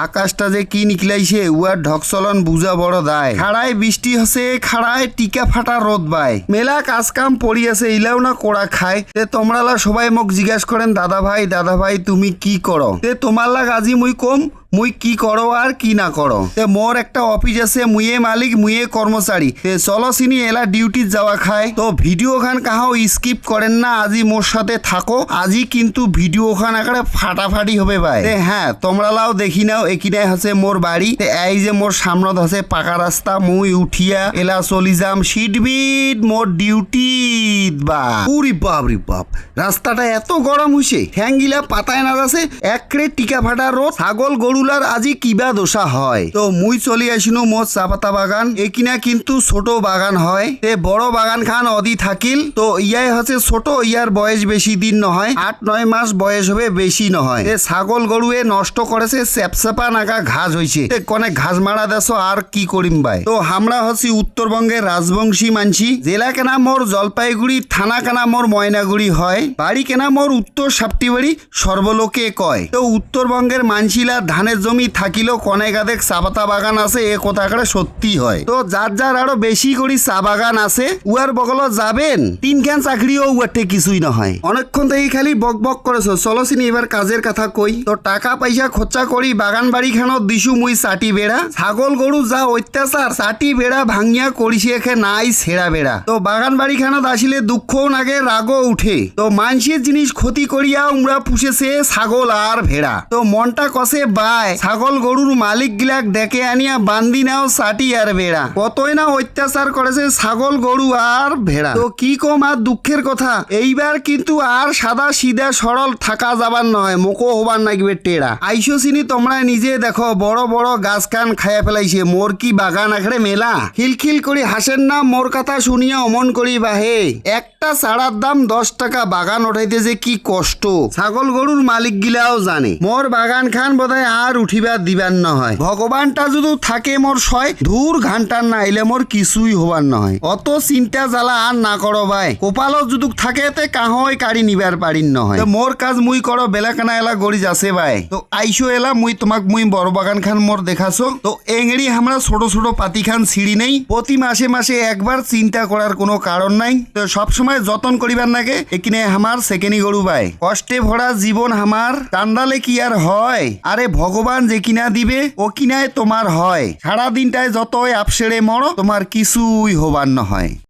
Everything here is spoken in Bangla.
আকাশটা যে কি নিকলাইছে উয়ার ঢকচলন বুঝা বড় দায়। খাড়ায় বৃষ্টি হসে, খাড়ায় টিকা ফাটা রোদ বায়। মেলা কাজ কাম পড়ি আছে, ইলাও না কোড়া খায়। তে তোমরালা সবাই মোক জিজ্ঞাস করেন দাদা ভাই তুমি কি করো। তে তোমার লাগ আজি মুই কম মুই কি করো আর কি না করো। তে মোর একটা অফিস আছে, মুয়ে মালিক মুয়ে কর্মচারী। তে চলো চিনি এলা ডিউটি যাওয়া খায়। তো ভিডিও খান কাহাও স্কিপ করেন না, আজি মোর সাথে থাকো। আজি কিন্তু ভিডিও খান একেবারে ফাটাফাটি হবে ভাই। তে হ্যাঁ তোমরালাও দেখি নাও, একিনাই হচ্ছে মোর বাড়ি। তে এই যে মোর সামনত আছে পাকা রাস্তা, মুই উঠিয়া এলা চলি যাম সিটবিট মোর ডিউটি বা। উরি বাপ রে বাপ, রাস্তাটা এত গরম হইছে, ঠ্যাংগিলা পাতায় না যাচ্ছে, একরে টিকা ফাটা রোদ। ছাগল গরুলার আজি কিবা দোষা হয়। তো মুই চলি আসিনো মোর চাপাতা বাগান। একিনা কিন্তু ছোট বাগান হয়। তে বড় বাগান খান অদি থাকিল। তো ইয়াই হচ্ছে ছোট, ইয়ার বয়স বেশি দিন নহয়, 8-9 মাস বয়স হবে, বেশি নহয়। তে ছাগল গরুয়ে নষ্ট করেছে, চেপচেপা নাগা ঘাস হয়েছে। কনে ঘাস মারা দেশ আর কি করিম ভাই। তো আমরা হচ্ছি উত্তরবঙ্গের রাজবংশী মানসি। জেলা কেনা মোর জলপাইগুড়ি, থানা কেনা মোর ময়নাগুড়ি হয়, বাড়ি কেনা মোর উত্তর সাপটিবাড়ি, সর্বলোকে কয়। তো উত্তরবঙ্গের মানসিলা ধানের জমি থাকিলেও কনে গাদেক চাপাতা বাগান আছে, এ কথা করে সত্যি হয়। তো যার যার আরো বেশি করি চা বাগান আছে, উয়ার বগল যাবেন, 3খান চাকরিও উয়ারতে কিছুই নহয়। অনেকক্ষণ থেকে খালি বক বক করেছো, চলো চিনি এবার কাজের কথা কই। তো টাকা পয়সা খরচা করি বাগান বাড়ি খানত দিছু মুই চাটি বেড়া। ছাগল গরু যা অত্যাচার, চাটি বেড়া ভাঙিয়া করিছে এখে নাই ছেঁড়া বেড়া। তো বাগান বাড়ি খানত আসিলে দুঃখও নাগে, রাগও উঠে। তো মানসির জিনিস ক্ষতি করিয়া উমরা পুষেছে ছাগল আর ভেড়া। তো মনটা কষে বাই, ছাগল গরুর মালিক গিলাক ডেকে আনিয়া বান্দি নাও চাটি আর বেড়া। কতই না অত্যাচার করেছে ছাগল গরু আর ভেড়া। তো কি কম আর দুঃখের কথা, এইবার কিন্তু আর সাদা সিধা সরল থাকা যাবার নয়, মোকো হবার নাগবে টেরা। আইসো চিনি তোমরা নিজে দেখো, বড় বড় গাছ কান খাইয়া ফেলাইছে। মোর কি বাগান আখড়ে মেলা, খিলখিল করি হাসেন না মোর কথা শুনিয়া অমন করি বাহে। একটা চারার দাম 10 টাকা, বাগান ওঠাইতে যে কি কষ্ট ছাগল গরুর মালিক গিলাও জানে। মোর বাগান খান বোধহয় আর উঠিবার দিবার নহয়। ভগবানটা যদি থাকে মোর সয়, ধূর ঘান্টার না আইলে মোর কিছুই হবার নহয়। অত চিন্তা জ্বালা আর না করো ভাই, কপালত যদি থাকে তে কাহই কাড়ি নিবার পারিন নহয়। মোর কাজ মুই করো, বেলাকানা এলা গড়ি যাচ্ছে ভাই। তো আইসো এলা মুই তোমাক মুই বড় বাগান খান মোর দেখাছো। তো এংড়ি আমরা ছোট ছোট পাতি খান ছিঁড়ি নেই, প্রতি মাসে মাসে একবার চিন্তা করার কোনো কারণ নাই। তো সবসময় যতন করিবার নাগে। এখানে আমার সেকেন্ডি গরু ভাই, কষ্টে ভরা জীবন আমার, কান্দালে কি আর হয়। আরে ভগবান যে কিনা দিবে ও কিনায় তোমার হয়। সারা দিনটায় যতই আপসেড়ে মরো, তোমার কিছুই হবার নহয়।